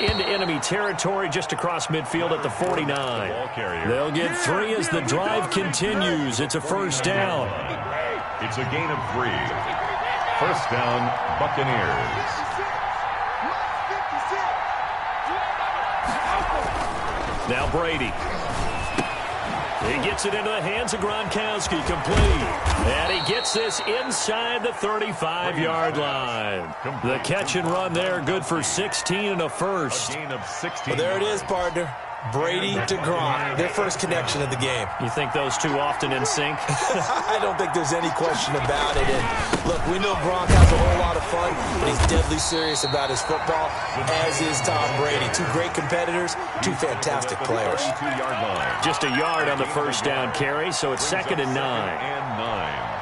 it into enemy territory just across midfield at the 49. They'll get 3 as the drive continues. It's a first down. It's a gain of 3. First down, Buccaneers. Now Brady. He gets it into the hands of Gronkowski, complete. And he gets this inside the 35-yard line. The catch and run there, good for 16 and a first. Well, there it is, partner. Brady to Gronk, their first connection of the game. You think those two often in sync? I don't think there's any question about it. And look, we know Gronk has a whole lot of fun, but he's deadly serious about his football, as is Tom Brady. 2 great competitors, 2 fantastic players. Just a yard on the first down carry, so it's 2nd and 9.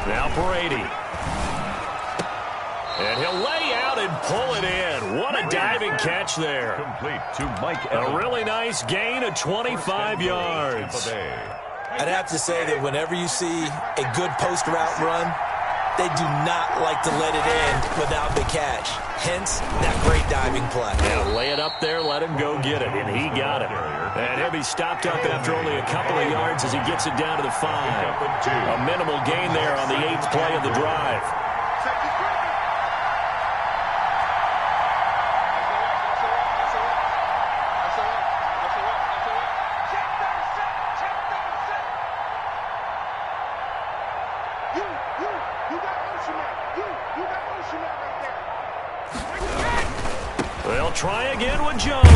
Now Brady. And he'll lay out and pull it in. What a diving catch there. Complete to Mike. A really nice gain of 25 yards. I'd have to say that whenever you see a good post route run, they do not like to let it end without the catch. Hence, that great diving play. Now lay it up there, let him go get it, and he got it. And he'll be stopped up after only a couple of yards as he gets it down to the 5. A minimal gain there on the 8th play of the drive. They'll try again with Jones.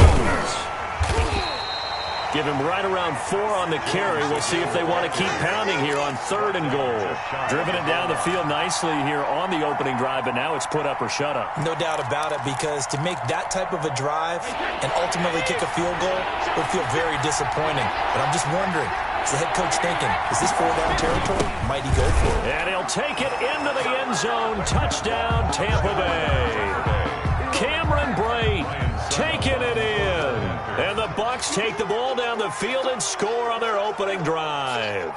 Give him right around 4 on the carry. We'll see if they want to keep pounding here on 3rd and goal. Driven it down the field nicely here on the opening drive, but now it's put up or shut up. No doubt about it, because to make that type of a drive and ultimately kick a field goal would feel very disappointing. But I'm just wondering, is the head coach thinking, is this 4-down territory? Might he go for it? And he'll take it into the end zone. Touchdown, Tampa Bay. Cameron Brate taking it in. And the Bucs take the ball down the field and score on their opening drive.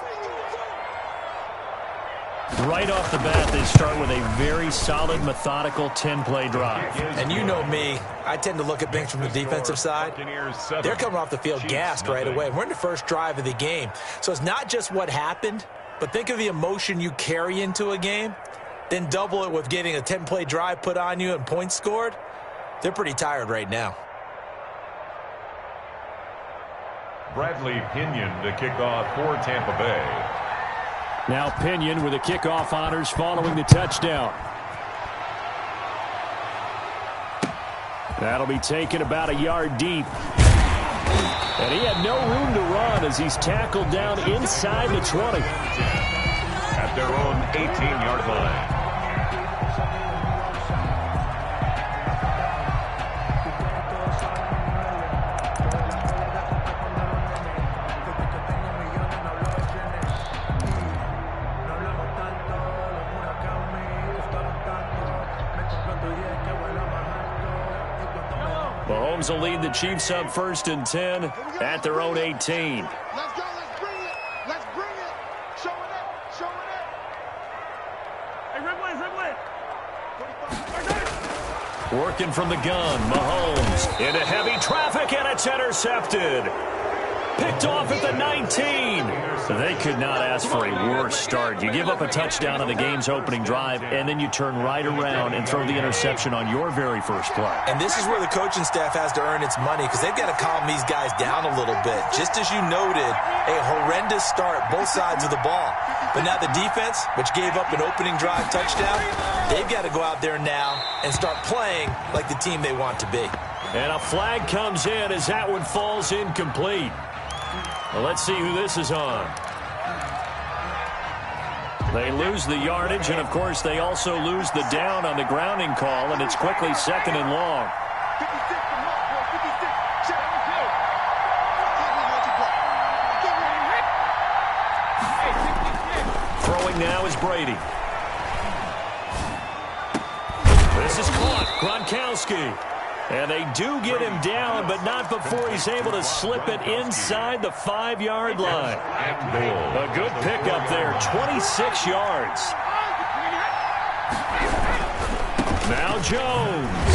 Right off the bat, they start with a very solid, methodical 10-play drive. And you know me, I tend to look at things from the defensive side. They're coming off the field gassed right away. We're in the first drive of the game. So it's not just what happened, but think of the emotion you carry into a game. Then double it with getting a 10-play drive put on you and points scored. They're pretty tired right now. Bradley Pinion to kick off for Tampa Bay. Now Pinion with the kickoff honors following the touchdown. That'll be taken about a yard deep. And he had no room to run as he's tackled down inside the 20. At their own 18-yard line. Mahomes will lead the Chiefs up 1st and 10 at their own 18. Let's go. Let's bring it. Let's bring it. Show it up. Show it up. Hey, red one. Working from the gun, Mahomes into heavy traffic, and it's intercepted. Picked off at the 19. They could not ask for a worse start. You give up a touchdown on the game's opening drive, and then you turn right around and throw the interception on your very first play. And this is where the coaching staff has to earn its money, because they've got to calm these guys down a little bit. Just as you noted, a horrendous start, both sides of the ball. But now the defense, which gave up an opening drive touchdown, they've got to go out there now and start playing like the team they want to be. And a flag comes in as that one falls incomplete. Well, let's see who this is on. They lose the yardage, and, of course, they also lose the down on the grounding call, and it's quickly 2nd and long. Throwing now is Brady. This is caught. Gronkowski. And they do get him down, but not before he's able to slip it inside the 5-yard line. A good pickup there, 26 yards. Now Jones.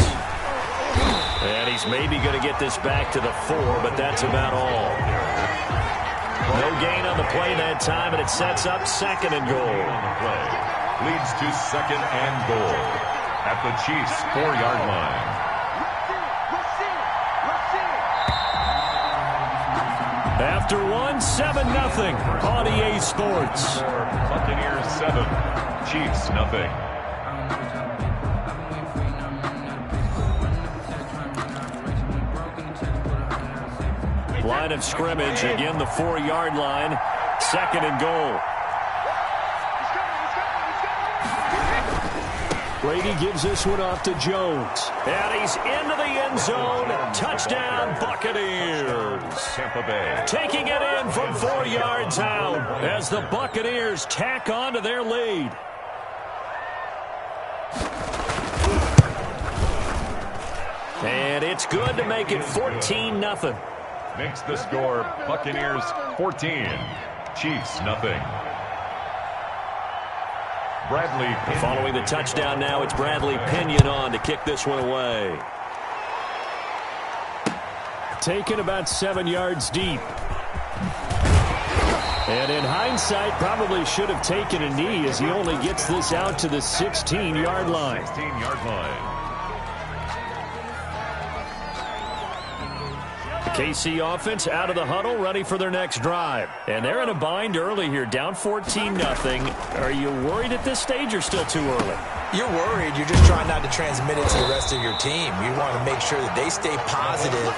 And he's maybe going to get this back to the 4, but that's about all. No gain on the play that time, and it sets up 2nd and goal. Leads to 2nd and goal at the Chiefs' 4-yard line. After 7-0 on EA Sports. Buccaneers 7, Chiefs nothing. Line of scrimmage, again the 4-yard line, 2nd and goal. Brady gives this one off to Jones. And he's into the end zone. Touchdown, Buccaneers. Tampa Bay. Taking it in from 4 yards out as the Buccaneers tack on to their lead. And it's good to make it 14-0. Makes the score Buccaneers 14, Chiefs nothing. Bradley Pinion. Following the touchdown now, it's Bradley Pinion on to kick this one away. Taken about 7 yards deep. And in hindsight, probably should have taken a knee as he only gets this out to the 16-yard line. 16-yard line. KC offense out of the huddle, ready for their next drive. And they're in a bind early here, down 14-0. Are you worried at this stage or still too early? You're worried. You're just trying not to transmit it to the rest of your team. You want to make sure that they stay positive.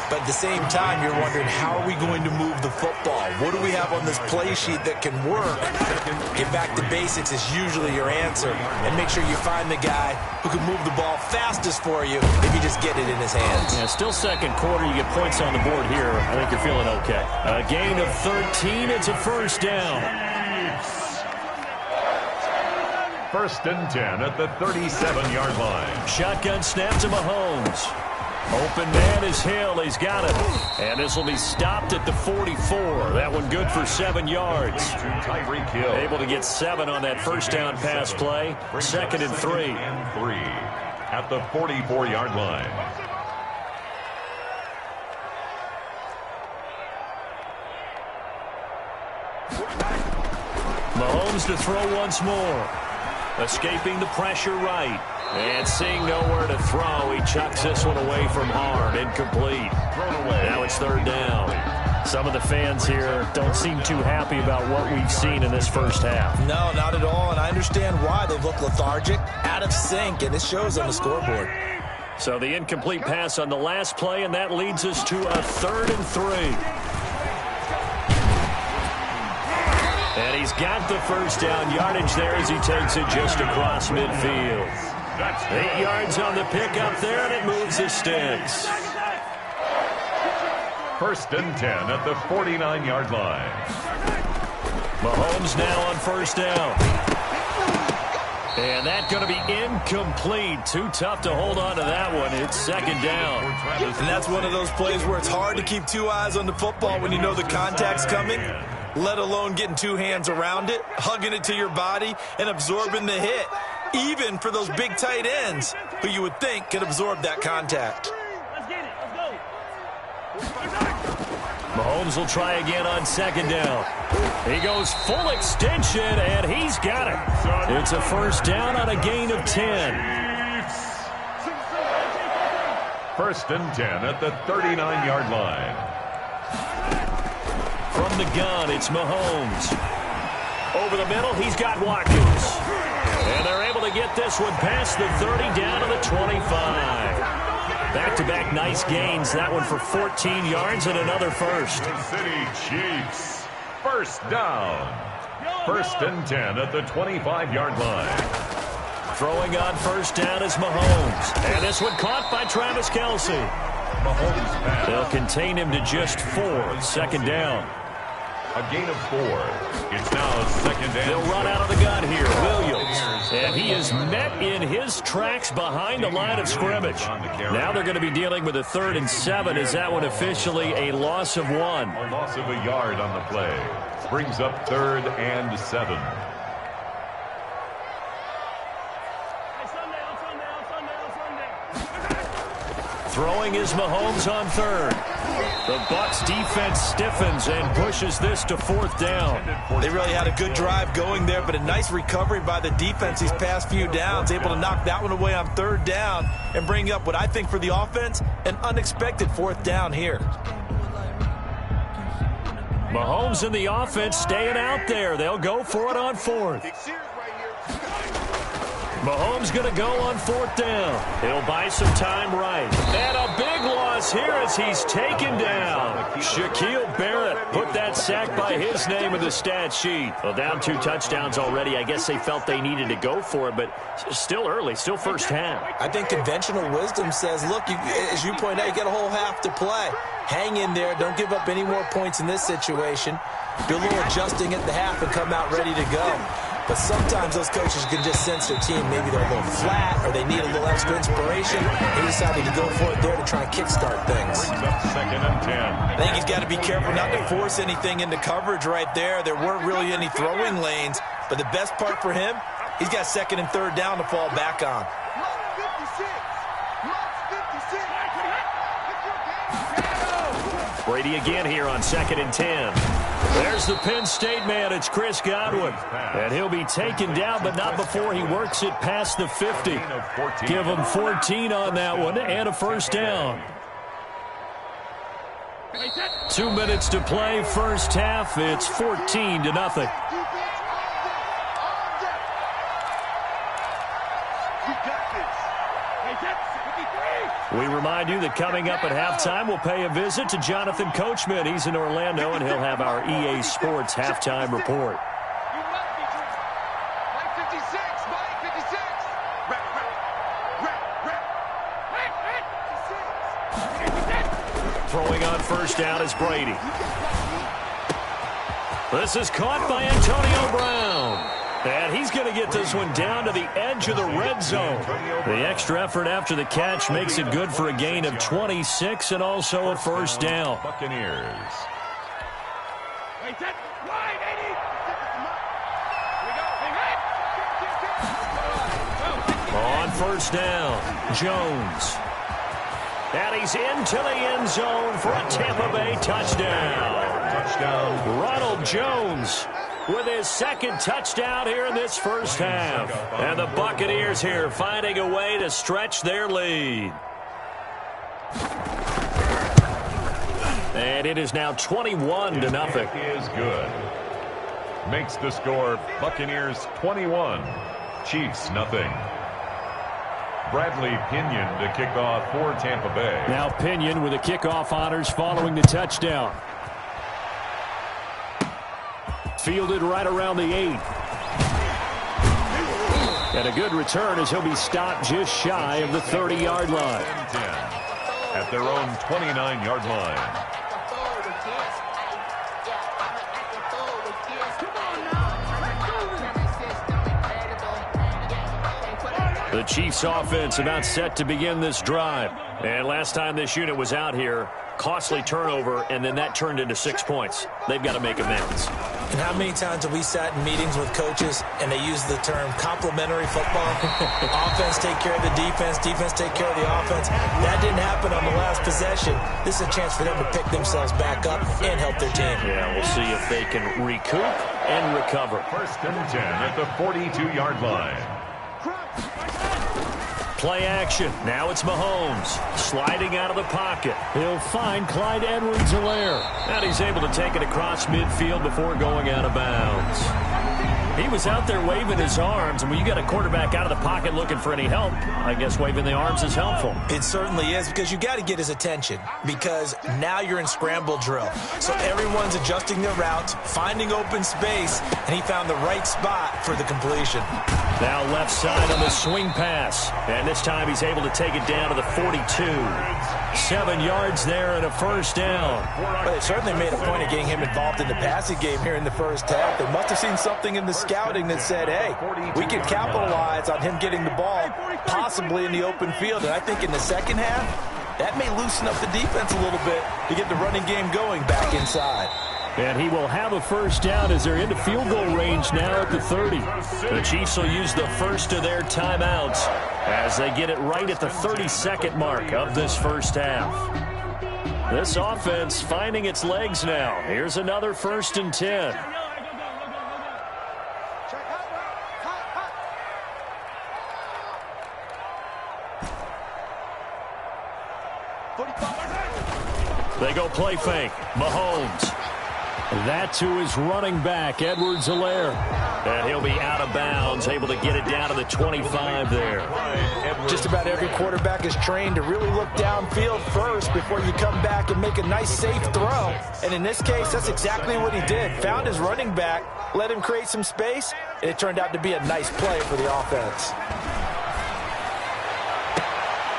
But at the same time, you're wondering, how are we going to move the football? What do we have on this play sheet that can work? Get back to basics is usually your answer. And make sure you find the guy who can move the ball fastest for you if you just get it in his hands. Yeah, still second quarter. You get points on the board here. I think you're feeling okay. A gain of 13. It's a first down. 1st and 10 at the 37-yard line. Shotgun snap to Mahomes. Open man is Hill. He's got it. And this will be stopped at the 44. That one good for 7 yards. Tyreek Hill. Able to get 7 on that first down pass play. 2nd and 3. At the 44-yard line. Mahomes to throw once more. Escaping the pressure right. And seeing nowhere to throw, he chucks this one away from harm. Incomplete. Now it's 3rd down. Some of the fans here don't seem too happy about what we've seen in this first half. No, not at all, and I understand why. They look lethargic, out of sync, and it shows on the scoreboard. So the incomplete pass on the last play, and that leads us to a 3rd and 3. And he's got the first down yardage there as he takes it just across midfield. 8 yards on the pickup there, and it moves the sticks. 1st and 10 at the 49-yard line. Mahomes now on 1st down. And that's going to be incomplete. Too tough to hold on to that one. It's 2nd down. And that's one of those plays where it's hard to keep 2 eyes on the football when you know the contact's coming, let alone getting 2 hands around it, hugging it to your body, and absorbing the hit. Even for those big tight ends who you would think can absorb that contact. Let's get it. Let's go. Mahomes will try again on 2nd down. He goes full extension, and he's got it. It's a first down on a gain of 10. 1st and 10 at the 39-yard line. From the gun, it's Mahomes. Over the middle, he's got Watkins. And they're able to get this one past the 30 down to the 25. Back-to-back nice gains. That one for 14 yards and another first. City Chiefs. First down. 1st and 10 at the 25-yard line. Throwing on 1st down is Mahomes. And this one caught by Travis Kelce. Mahomes pass. They'll contain him to just 4. 2nd down. A gain of 4. It's now second and They'll run out of the gun here. Williams. And he is met in his tracks behind the line of scrimmage. Now they're going to be dealing with a 3rd and 7. Is that one officially a loss of 1? A loss of a yard on the play. Brings up 3rd and 7. Throwing is Mahomes on 3rd. The Bucs defense stiffens and pushes this to 4th down. They really had a good drive going there, but a nice recovery by the defense these past few downs, able to knock that one away on 3rd down and bring up what I think for the offense, an unexpected 4th down here. Mahomes and the offense staying out there. They'll go for it on 4th. Mahomes going to go on 4th down. He'll buy some time right. And a big loss here as he's taken down. Shaquille Barrett put that sack by his name in the stat sheet. Well, down 2 touchdowns already. I guess they felt they needed to go for it, but still early, still first half. I think conventional wisdom says, look, as you point out, you got a whole half to play. Hang in there. Don't give up any more points in this situation. Do a little adjusting at the half and come out ready to go. But sometimes those coaches can just sense their team. Maybe they're a little flat or they need a little extra inspiration. He decided to go for it there to try and kickstart things. Second and 10. I think he's got to be careful not to force anything into coverage right there. There weren't really any throwing lanes. But the best part for him, he's got 2nd and 3rd down to fall back on. Brady again here on 2nd and 10. There's the Penn State man. It's Chris Godwin. And he'll be taken down, but not before he works it past the 50. Give him 14 on that one and a first down. 2 minutes to play, first half. It's 14-0. We remind you that coming up at halftime, we'll pay a visit to Jonathan Coachman. He's in Orlando, and he'll have our EA Sports halftime report. Throwing on first down is Brady. This is caught by Antonio Brown. And he's going to get this one down to the edge of the red zone. The extra effort after the catch makes it good for a gain of 26 and also a first down. Buccaneers. On first down, Jones. And he's into the end zone for a Tampa Bay touchdown. Touchdown. Ronald Jones with his 2nd touchdown here in this first half. And the Buccaneers here finding a way to stretch their lead. And it is now 21-0. Is good. Makes the score Buccaneers 21, Chiefs nothing. Bradley Pinion to kick off for Tampa Bay. Now Pinion with the kickoff honors following the touchdown. Fielded right around the 8. And a good return as he'll be stopped just shy of the 30-yard line. 10 at their own 29-yard line. The Chiefs offense about set to begin this drive. And last time this unit was out here, costly turnover, and then that turned into 6 points. They've got to make amends. And how many times have we sat in meetings with coaches and they use the term complementary football? Offense take care of the defense, defense take care of the offense. That didn't happen on the last possession. This is a chance for them to pick themselves back up and help their team. Yeah, we'll see if they can recoup and recover. First and 10 at the 42-yard line. Play action. Now it's Mahomes sliding out of the pocket. He'll find Clyde Edwards-Helaire. And he's able to take it across midfield before going out of bounds. He was out there waving his arms, and when you got a quarterback out of the pocket looking for any help, I guess waving the arms is helpful. It certainly is, because you got to get his attention, because now you're in scramble drill. So everyone's adjusting their routes, finding open space, and he found the right spot for the completion. Now left side on the swing pass, and this time he's able to take it down to the 42. 7 yards there and a first down. But they certainly made a point of getting him involved in the passing game here in the first half. They must have seen something in the scouting that said, hey, we can capitalize on him getting the ball possibly in the open field. And I think in the second half, that may loosen up the defense a little bit to get the running game going back inside. And he will have a first down as they're into field goal range now at the 30. The Chiefs will use the first of their timeouts as they get it right at the 32nd mark of this first half. This offense finding its legs now. Here's another 1st and 10. They go play fake. Mahomes. That to his running back, Edwards-Helaire. And he'll be out of bounds, able to get it down to the 25 there. Just about every quarterback is trained to really look downfield first before you come back and make a nice, safe throw. And in this case, that's exactly what he did. Found his running back, let him create some space, and it turned out to be a nice play for the offense.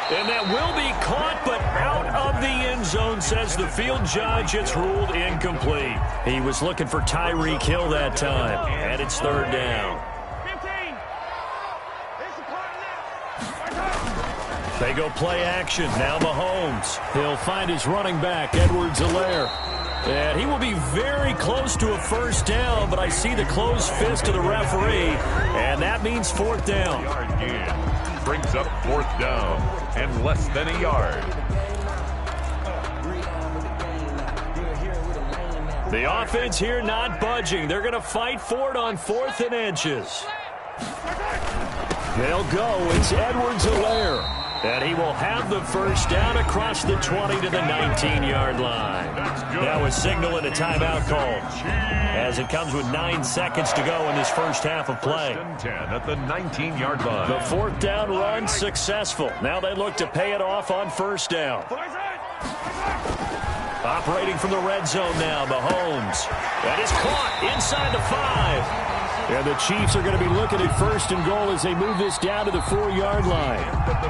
And that will be caught, but out of the end zone, says the field judge. It's ruled incomplete. He was looking for Tyreek Hill that time, and it's 3rd down. 15. They go play action. Now Mahomes. He'll find his running back, Edwards-Helaire. And he will be very close to a first down, but I see the closed fist of the referee, and that means 4th down. Brings up 4th down and less than a yard. The offense here not budging. They're going to fight for it on 4th and inches. They'll go. It's Edwards-Helaire. And he will have the first down across the 20 to the 19-yard line. Now a signal and a timeout call as it comes with 9 seconds to go in this first half of play. 10 at the 19-yard line. The 4th down run successful. Now they look to pay it off on first down. Operating from the red zone now, Mahomes. That is caught inside the 5. And the Chiefs are going to be looking at 1st and goal as they move this down to the 4-yard line.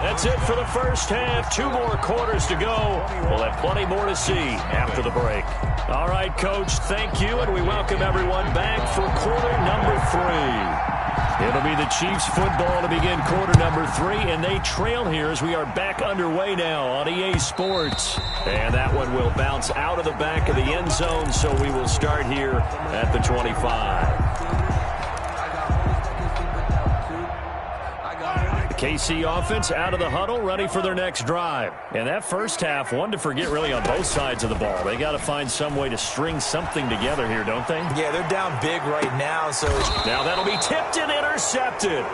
That's it for the first half. 2 more quarters to go. We'll have plenty more to see after the break. All right, Coach, thank you, and we welcome everyone back for quarter number 3. It'll be the Chiefs football to begin quarter number 3, and they trail here as we are back underway now on EA Sports. And that one will bounce out of the back of the end zone, so we will start here at the 25. KC offense out of the huddle, ready for their next drive. And that first half, one to forget really on both sides of the ball. They got to find some way to string something together here, don't they? Yeah, they're down big right now. So now that'll be tipped and intercepted.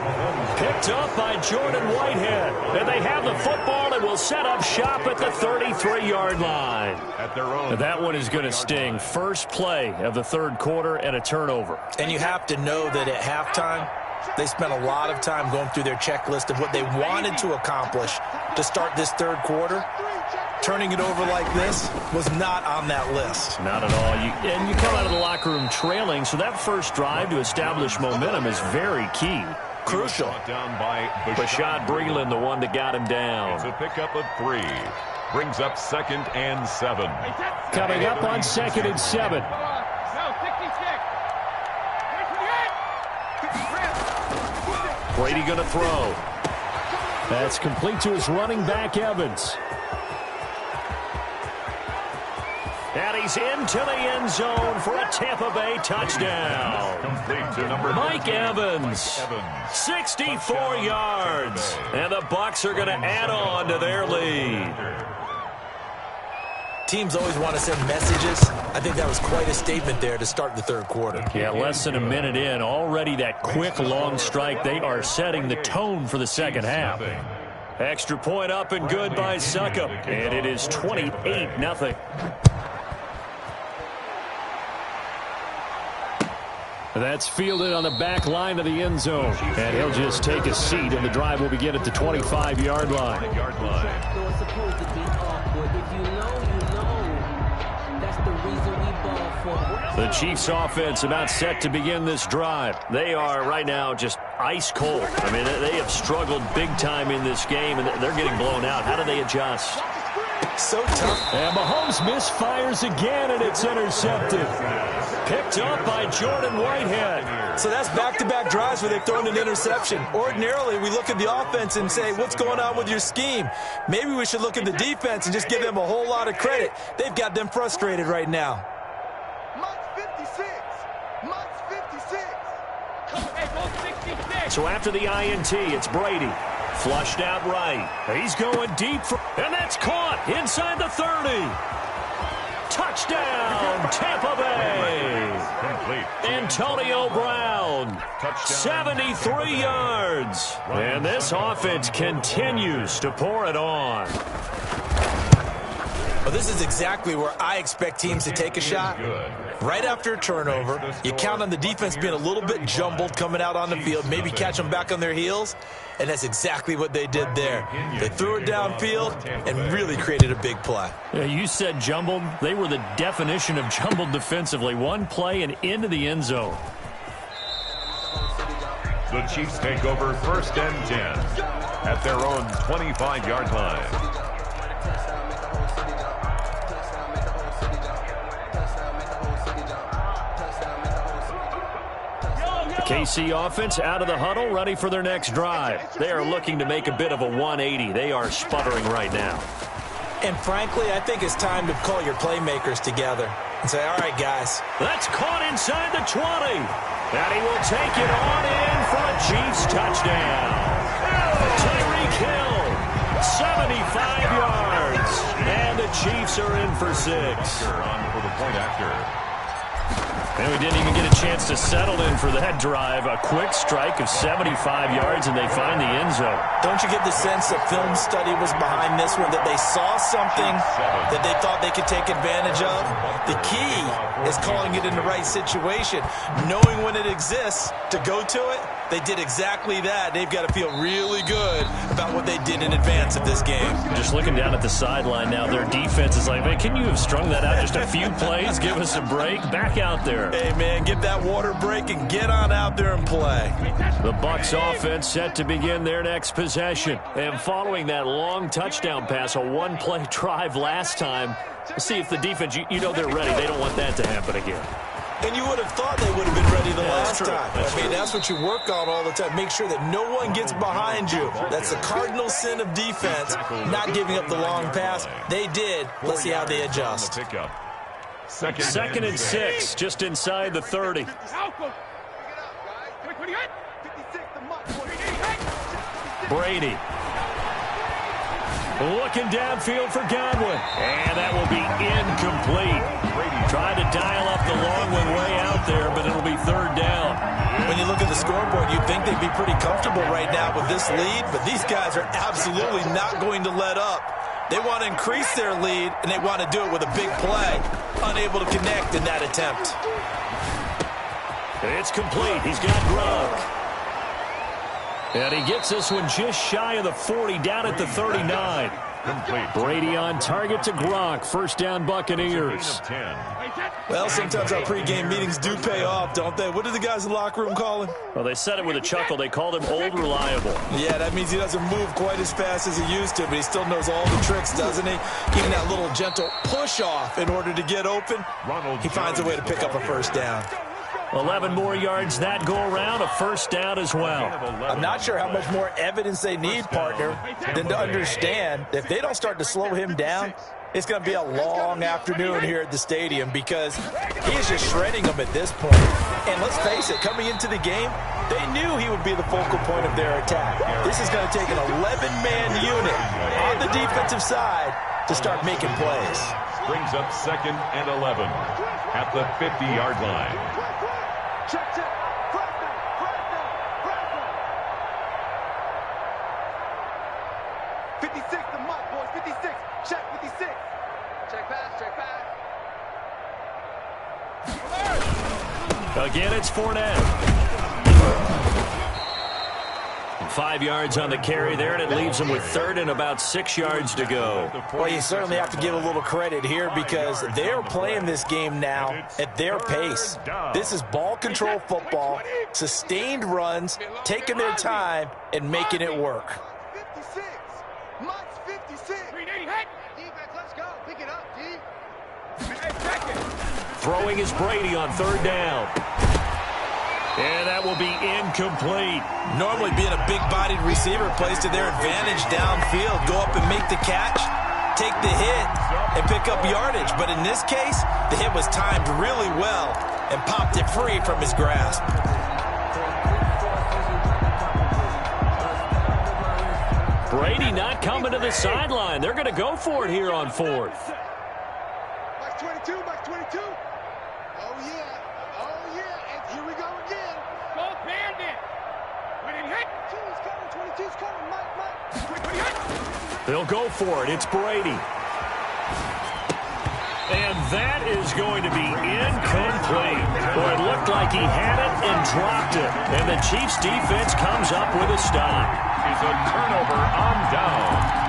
Picked up by Jordan Whitehead. And they have the football and will set up shop at the 33-yard line. That one is going to sting. First play of the 3rd quarter and a turnover. And you have to know that at halftime, they spent a lot of time going through their checklist of what they wanted to accomplish to start this 3rd quarter. Turning it over like this was not on that list. Not at all. And you come out of the locker room trailing, so that first drive to establish momentum is very key. Crucial. Down by Bashad Breeland, the one that got him down. It's a pickup of 3. Brings up 2nd and 7. Coming up on 2nd and 7. Brady going to throw. That's complete to his running back, Evans. And he's into the end zone for a Tampa Bay touchdown. Complete to number Mike Evans. 64 yards. And the Bucs are going to add on to their lead. Teams always want to send messages. I think that was quite a statement there to start the 3rd quarter. Yeah, less than a minute in. Already that quick, long strike. They are setting the tone for the second half. Extra point up and good by Succop. And it is 28-0. That's fielded on the back line of the end zone. And he'll just take a seat, and the drive will begin at the 25-yard line. The Chiefs offense about set to begin this drive. They are right now just ice cold. I mean, they have struggled big time in this game, and they're getting blown out. How do they adjust? So tough. And Mahomes misfires again, and it's intercepted. Picked up by Jordan Whitehead. So that's back-to-back drives where they've thrown an interception. Ordinarily, we look at the offense and say, what's going on with your scheme? Maybe we should look at the defense and just give them a whole lot of credit. They've got them frustrated right now. So after the INT, it's Brady. Flushed out right. He's going deep, and that's caught inside the 30. Touchdown, Tampa Bay. Antonio Brown, 73 yards. And this offense continues to pour it on. Well, this is exactly where I expect teams to take a shot. Right after a turnover, you count on the defense being a little bit jumbled coming out on the field, maybe catch them back on their heels, and that's exactly what they did there. They threw it downfield and really created a big play. Yeah, you said jumbled. They were the definition of jumbled defensively. One play and into the end zone. The Chiefs take over 1st and 10 at their own 25-yard line. KC offense out of the huddle, ready for their next drive. They are looking to make a bit of a 180. They are sputtering right now. And frankly, I think it's time to call your playmakers together and say, all right, guys. That's caught inside the 20. And he will take it on in for a Chiefs touchdown. Tyreek Hill, 75 yards. And the Chiefs are in for 6. On for the point after. And we didn't even get a chance to settle in for that drive. A quick strike of 75 yards, and they find the end zone. Don't you get the sense that film study was behind this one, that they saw something that they thought they could take advantage of? The key is calling it in the right situation, knowing when it exists to go to it. They did exactly that. They've got to feel really good about what they did in advance of this game. Just looking down at the sideline now, their defense is like, man, can you have strung that out just a few plays? Give us a break. Back out there. Hey, man, get that water break and get on out there and play. The Bucs offense set to begin their next possession. And following that long touchdown pass, a one-play drive last time, see if the defense, you know they're ready. They don't want that to happen again. And you would have thought they would have been ready the last time. I mean, that's what you work on all the time. Make sure that no one gets behind you. That's the cardinal sin of defense, not giving up the long pass. They did. Let's see how they adjust. Second and 6, just inside the 30. Brady. Looking downfield for Godwin. And that will be incomplete. Trying to dial up the long one way out there, but it'll be 3rd down. When you look at the scoreboard, you'd think they'd be pretty comfortable right now with this lead, but these guys are absolutely not going to let up. They want to increase their lead, and they want to do it with a big play. Unable to connect in that attempt. It's complete. He's got Gronk. And he gets this one just shy of the 40, down at the 39. Brady on target to Gronk. 1st down, Buccaneers. Well, sometimes our pregame meetings do pay off, don't they? What did the guys in the locker room call him? Well, they said it with a chuckle. They called him Old Reliable. Yeah, that means he doesn't move quite as fast as he used to, but he still knows all the tricks, doesn't he? Even that little gentle push-off in order to get open, he finds a way to pick up a 1st down. 11 more yards that go around, a 1st down as well. I'm not sure how much more evidence they need, partner, than to understand that if they don't start to slow him down, it's going to be a long afternoon here at the stadium because he is just shredding them at this point. And let's face it, coming into the game, they knew he would be the focal point of their attack. This is going to take an 11-man unit on the defensive side to start making plays. Brings up 2nd and 11 at the 50-yard line. Check, check. Press them, press them, press them. 56, the mark, boys. 56. Check 56. Check pass, check pass. Again, it's Fournette. 5 yards on the carry there, and it leaves them with 3rd and about 6 yards to go. Well, you certainly have to give a little credit here because they're playing this game now at their pace. This is ball control football, sustained runs, taking their time, and making it work. 56. Mike's 56. Defense, let's Throwing is Brady on third down. And that will be incomplete. Normally being a big-bodied receiver plays to their advantage downfield. Go up and make the catch, take the hit, and pick up yardage. But in this case, the hit was timed really well and popped it free from his grasp. Brady not coming to the sideline. They're going to go for it here on fourth. Max 22, Max 22. Oh, yeah. Oh, yeah. And here we go again. Go bandit. When it hit. 22's coming. 22's coming. Mike. They'll go for it. It's Brady. And that is going to be incomplete. Boy, it looked like he had it and dropped it. And the Chiefs defense comes up with a stop. It's a turnover on downs.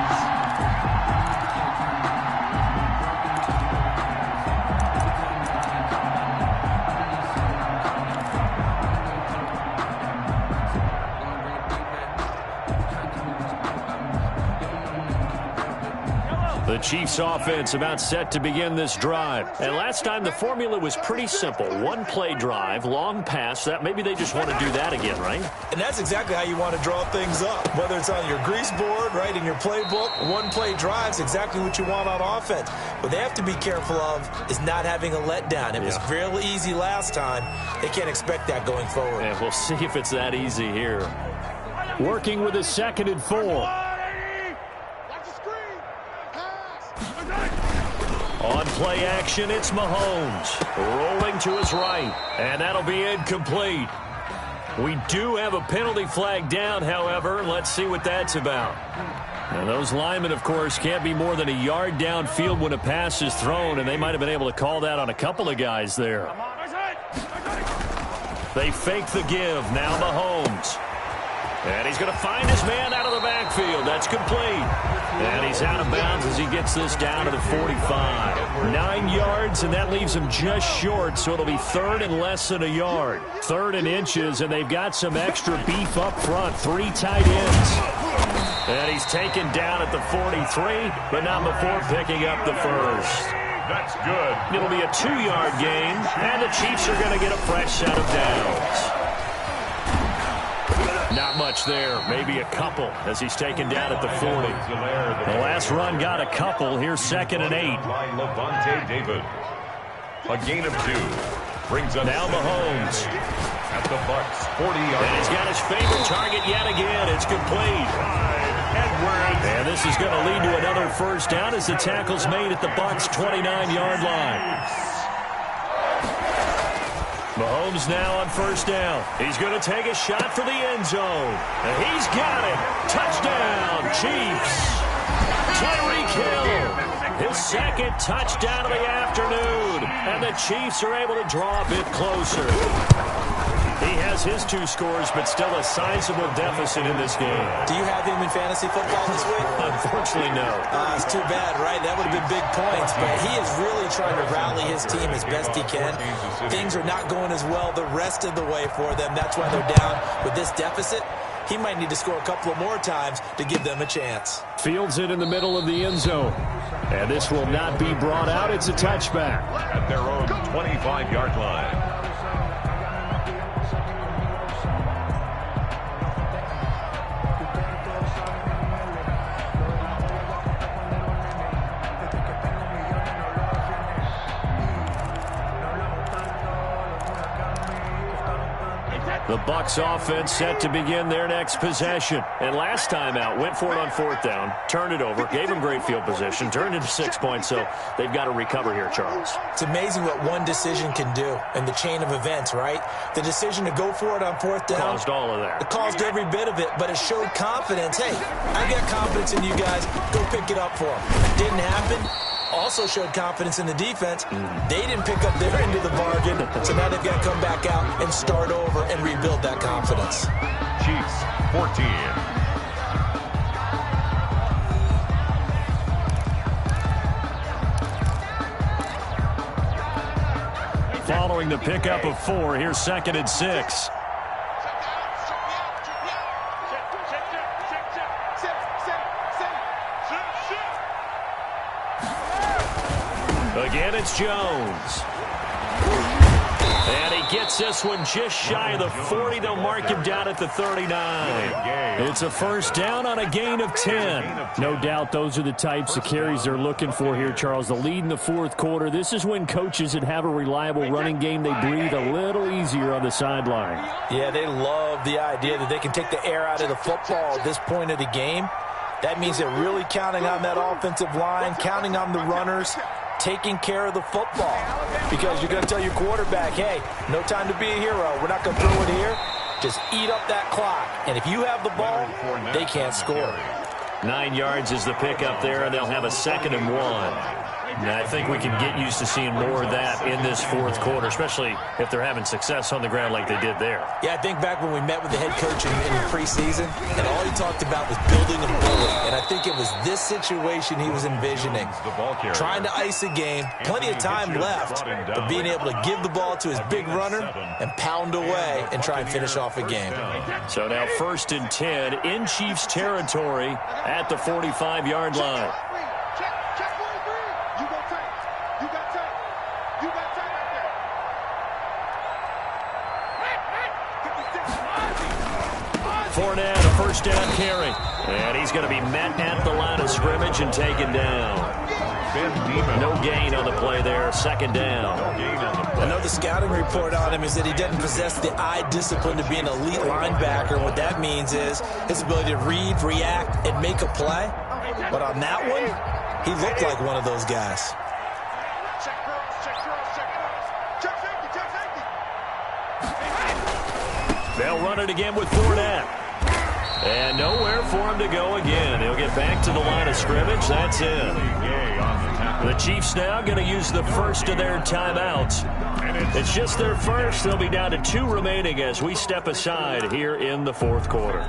The Chiefs offense about set to begin this drive. And last time the formula was pretty simple. One play drive, long pass. That maybe they just want to do that again, right? And that's exactly how you want to draw things up. Whether it's on your grease board, right, in your playbook, one play drive's exactly what you want on offense. What they have to be careful of is not having a letdown. It was real easy last time. They can't expect that going forward. And we'll see if it's that easy here. Working with a 2nd and 4. On play action, it's Mahomes. Rolling to his right. And that'll be incomplete. We do have a penalty flag down, however. Let's see what that's about. And those linemen, of course, can't be more than a yard downfield when a pass is thrown, and they might have been able to call that on a couple of guys there. They fake the give. Now Mahomes. And he's going to find his man out of the backfield. That's complete. And he's out of bounds as he gets this down to the 45. 9 yards, and that leaves him just short, so it'll be 3rd and less than a yard. 3rd and inches, and they've got some extra beef up front. 3 tight ends. And he's taken down at the 43, but not before picking up the first. That's good. It'll be a 2-yard gain, and the Chiefs are going to get a fresh set of downs. Not much there, maybe a couple as he's taken down at the 40. The last run got a couple. Here's 2nd and 8. Levante David. A gain of 2. Brings up now Mahomes. At the Bucks, 40 yards. And he's got his favorite target yet again. It's complete. And this is going to lead to another first down as the tackle's made at the Bucks' 29-yard line. Mahomes now on first down. He's going to take a shot for the end zone. And he's got it. Touchdown, Chiefs. Tyreek Hill. His 2nd touchdown of the afternoon. And the Chiefs are able to draw a bit closer. He has his 2 scores, but still a sizable deficit in this game. Do you have him in fantasy football this week? Unfortunately, no. It's too bad, right? That would have been big points, but he is really trying to rally his team as best he can. Things are not going as well the rest of the way for them. That's why they're down with this deficit. He might need to score a couple of more times to give them a chance. Fields it in the middle of the end zone. And this will not be brought out. It's a touchback. At their own 25-yard line. The Bucs offense set to begin their next possession. And last time out, went for it on 4th down, turned it over, gave them great field position, turned it to 6 points, so they've got to recover here, Charles. It's amazing what one decision can do in the chain of events, right? The decision to go for it on 4th down. Caused all of that. It caused every bit of it, but it showed confidence. Hey, I got confidence in you guys. Go pick it up for them. Didn't happen. Also showed confidence in the defense. They didn't pick up their end of the bargain, so now they've got to come back out and start over and rebuild that confidence. Chiefs, 14. Following the pickup of 4, here's 2nd and 6. Again, it's Jones. And he gets this one just shy of the 40. They'll mark him down at the 39. It's a first down on a gain of 10. No doubt those are the types of carries they're looking for here, Charles. The lead in the fourth quarter. This is when coaches that have a reliable running game, they breathe a little easier on the sideline. Yeah, they love the idea that they can take the air out of the football at this point of the game. That means they're really counting on that offensive line, counting on the runners, taking care of the football. Because you're going to tell your quarterback, hey, no time to be a hero. We're not going to throw it here. Just eat up that clock. And if you have the ball, they can't score. 9 yards is the pickup there, and they'll have a 2nd and 1. And I think we can get used to seeing more of that in this fourth quarter, especially if they're having success on the ground like they did there. Yeah, I think back when we met with the head coach in the preseason, and all he talked about was building a bully. And I think it was this situation he was envisioning. Trying to ice a game, plenty of time left, but being able to give the ball to his big runner and pound away and try and finish off a game. So now 1st and 10 in Chiefs territory at the 45-yard line. Fournette, a first down carry. And he's going to be met at the line of scrimmage and taken down. No gain on the play there, 2nd down. I know the scouting report on him is that he doesn't possess the eye discipline to be an elite linebacker. What that means is his ability to read, react, and make a play. But on that one, he looked like one of those guys. They'll run it again with Fournette. And nowhere for him to go again. He'll get back to the line of scrimmage. That's it. The Chiefs now going to use the first of their timeouts. It's just their first. They'll be down to 2 remaining as we step aside here in the fourth quarter.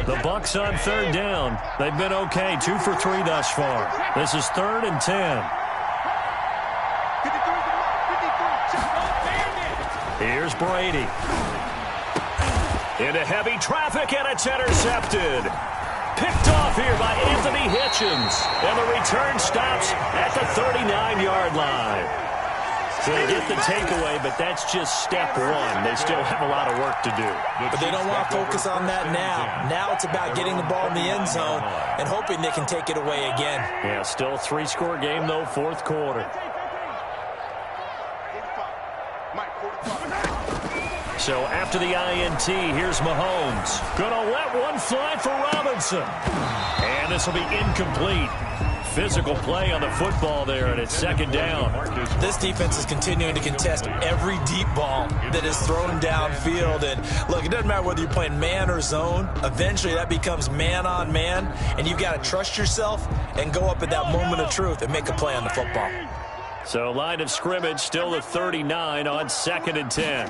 The Bucs on 3rd down. They've been okay, 2 for 3 thus far. This is 3rd and 10. Here's Brady. Into heavy traffic, and it's intercepted. Picked off here by Anthony Hitchens. And the return stops at the 39-yard line. So they get the takeaway, but that's just step one. They still have a lot of work to do. But they don't want to focus on that now. Now it's about getting the ball in the end zone and hoping they can take it away again. Yeah, still a 3-score game, though, fourth quarter. So after the INT, here's Mahomes. Gonna let one fly for Robinson. And this will be incomplete. Physical play on the football there, and it's 2nd down. This defense is continuing to contest every deep ball that is thrown downfield. And look, it doesn't matter whether you're playing man or zone. Eventually, that becomes man on man, and you've got to trust yourself and go up at that moment of truth and make a play on the football. So line of scrimmage still at 39 on 2nd and 10.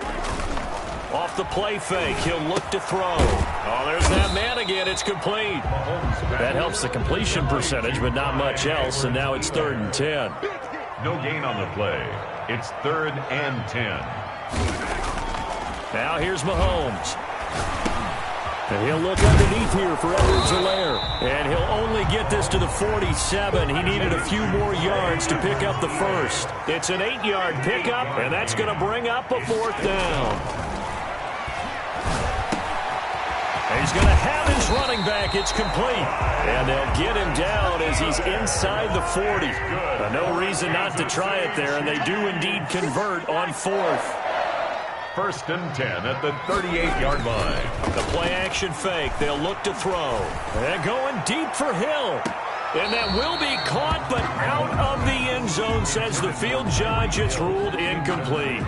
Off the play fake, he'll look to throw. Oh, there's that man again. It's complete. That helps the completion percentage, but not much else, and now it's 3rd and 10. No gain on the play. It's 3rd and 10. Now here's Mahomes. And he'll look underneath here for Edwards-Helaire. And he'll only get this to the 47. He needed a few more yards to pick up the first. It's an 8-yard pickup, and that's going to bring up a 4th down. He's going to have his running back. It's complete. And they'll get him down as he's inside the 40. No reason not to try it there, and they do indeed convert on 4th. 1st and 10 at the 38-yard line. The play-action fake. They'll look to throw. They're going deep for Hill. And that will be caught, but out of the end zone, says the field judge. It's ruled incomplete.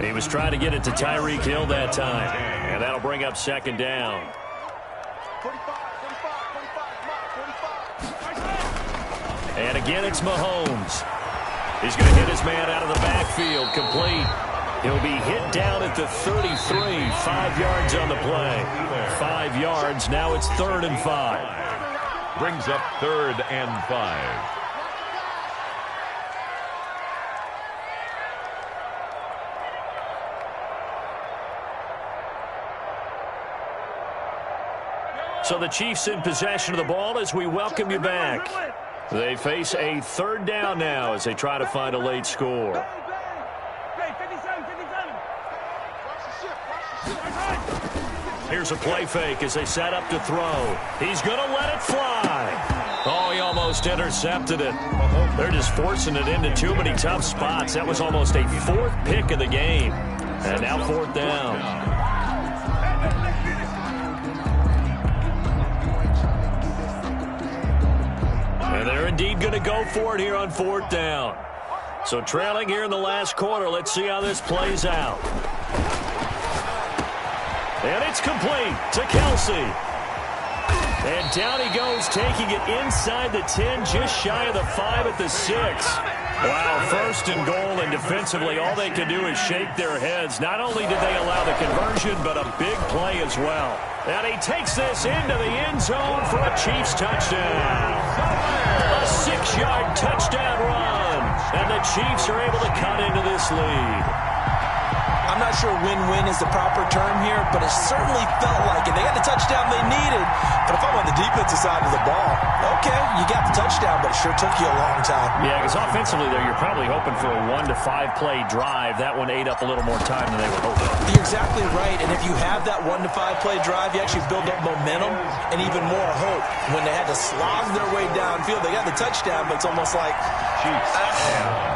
He was trying to get it to Tyreek Hill that time. And that'll bring up 2nd down. And again, it's Mahomes. He's going to hit his man out of the backfield, complete. He'll be hit down at the 33, 5 yards on the play. 5 yards, now it's 3rd and 5. Brings up 3rd and 5. So the Chiefs in possession of the ball as we welcome you back. They face a 3rd down now as they try to find a late score. Here's a play fake as they set up to throw. He's going to let it fly. Oh, he almost intercepted it. They're just forcing it into too many tough spots. That was almost a 4th pick of the game. And now 4th down. And they're indeed going to go for it here on 4th down. So trailing here in the last quarter. Let's see how this plays out. And it's complete to Kelsey. And down he goes, taking it inside the 10, just shy of the 5 at the 6. Wow, 1st and goal, and defensively all they can do is shake their heads. Not only did they allow the conversion, but a big play as well. And he takes this into the end zone for a Chiefs touchdown. A 6-yard touchdown run. And the Chiefs are able to cut into this lead. I'm not sure win-win is the proper term here, but it certainly felt like it. They got the touchdown they needed, but if I'm on the defensive side of the ball, okay, you got the touchdown, but it sure took you a long time. Yeah, because offensively there, you're probably hoping for a 1 to 5 play drive. That one ate up a little more time than they were hoping. You're exactly right, and if you have that 1 to 5 play drive, you actually build up momentum and even more hope. When they had to slog their way downfield, they got the touchdown, but it's almost like,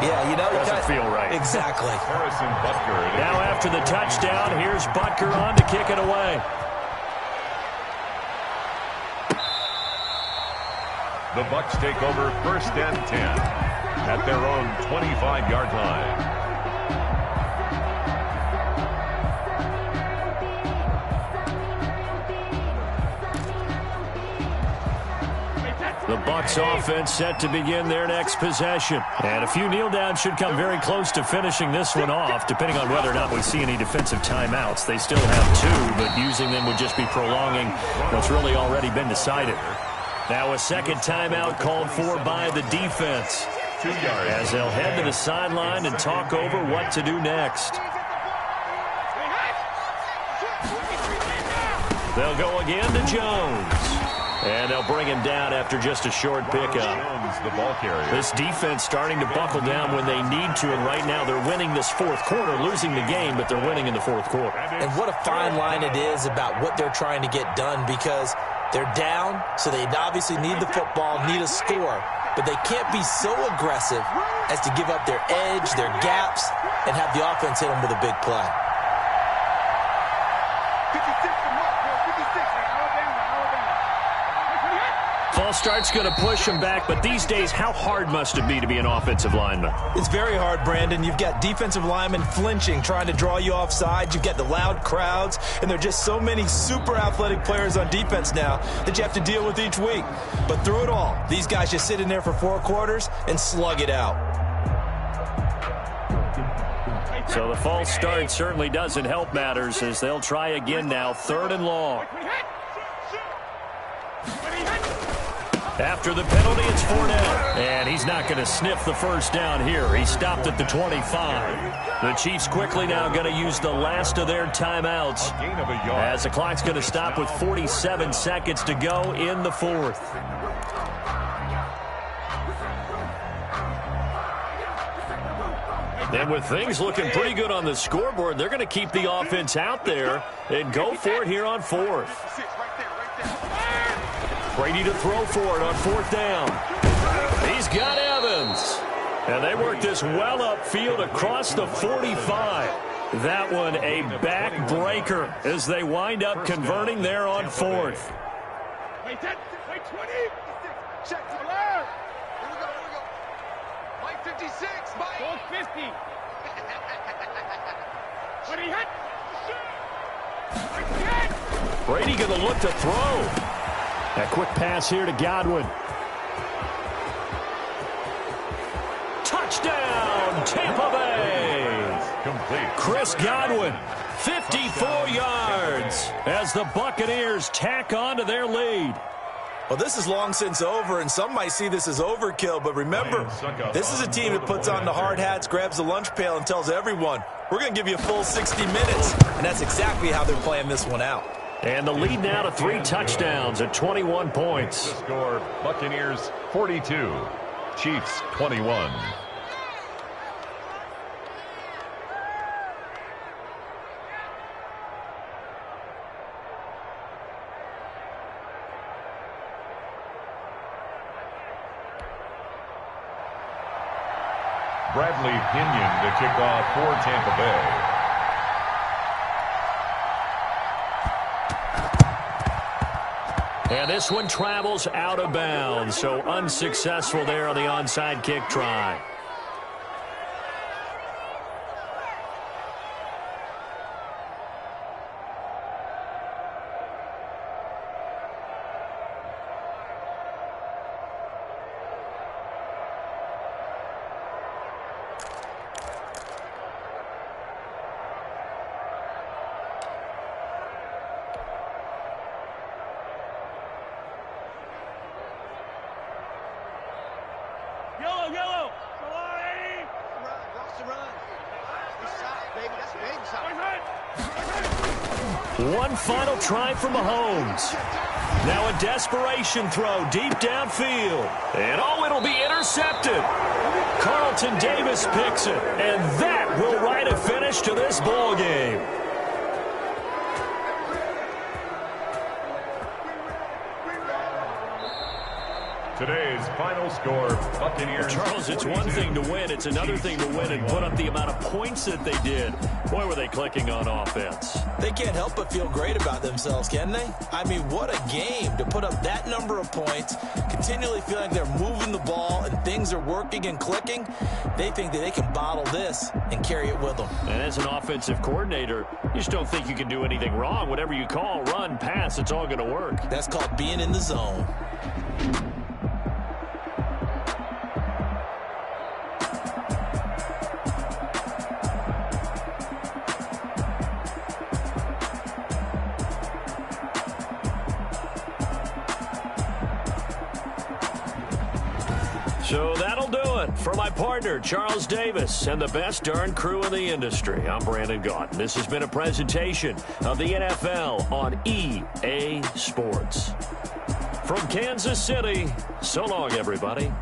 yeah, you know, doesn't feel right. Exactly. Harrison Butker. Now after the touchdown, here's Butker on to kick it away. The Bucs take over 1st and 10 at their own 25-yard line. The Bucs offense set to begin their next possession. And a few kneel downs should come very close to finishing this one off, depending on whether or not we see any defensive timeouts. They still have 2, but using them would just be prolonging what's really already been decided. Now a 2nd timeout called for by the defense, 2 yards. as they'll head to the sideline and talk over what to do next. They'll go again to Jones. And they'll bring him down after just a short pickup. Jones, the ball carrier. This defense starting to buckle down when they need to, and right now they're winning this 4th quarter, losing the game, but they're winning in the 4th quarter. And what a fine line it is about what they're trying to get done, because they're down, so they obviously need the football, need a score, but they can't be so aggressive as to give up their edge, their gaps, and have the offense hit them with a big play. 56 to Mark, 56. False start's going to push him back, but these days, how hard must it be to be an offensive lineman? It's very hard, Brandon. You've got defensive linemen flinching, trying to draw you off sides. You've got the loud crowds, and there are just so many super athletic players on defense now that you have to deal with each week. But through it all, these guys just sit in there for 4 quarters and slug it out. So the false start certainly doesn't help matters as they'll try again now, 3rd and long. After the penalty, it's Fournette. And he's not going to sniff the 1st down here. He stopped at the 25. The Chiefs quickly now going to use the last of their timeouts, as the clock's going to stop with 47 seconds to go in the 4th. And with things looking pretty good on the scoreboard, they're going to keep the offense out there and go for it here on 4th. Brady to throw for it on 4th down. He's got Evans. And they work this well upfield across the 45. That one a backbreaker as they wind up converting there on 4th. Wait, 20. Check to alert. Here we go. Mike 56. Mike. 450. What he hit? Brady going to look to throw. A quick pass here to Godwin. Touchdown, Tampa Bay. Complete. Chris Godwin, 54 yards as the Buccaneers tack on to their lead. Well, this is long since over, and some might see this as overkill, but remember, this is a team that puts on the hard hats, grabs the lunch pail, and tells everyone, we're going to give you a full 60 minutes, and that's exactly how they're playing this one out. And the lead now to 3 touchdowns at 21 points. The score, Buccaneers 42, Chiefs 21. Bradley Pinion to kick off for Tampa Bay. And this one travels out of bounds, so unsuccessful there on the onside kick try. Yellow. Run. Watch the run. It's side, baby. That's baby side. One final try from Mahomes. Now a desperation throw deep downfield. And it'll be intercepted. Carlton Davis picks it. And that will write a finish to this ball game. Today's final score, Buccaneers. Charles, it's one thing to win. It's another thing to win and put up the amount of points that they did. Boy, were they clicking on offense. They can't help but feel great about themselves, can they? I mean, what a game to put up that number of points, continually feel like they're moving the ball and things are working and clicking. They think that they can bottle this and carry it with them. And as an offensive coordinator, you just don't think you can do anything wrong. Whatever you call, run, pass, it's all going to work. That's called being in the zone. So that'll do it for my partner, Charles Davis, and the best darn crew in the industry. I'm Brandon Gaunt. This has been a presentation of the NFL on EA Sports. From Kansas City, so long, everybody.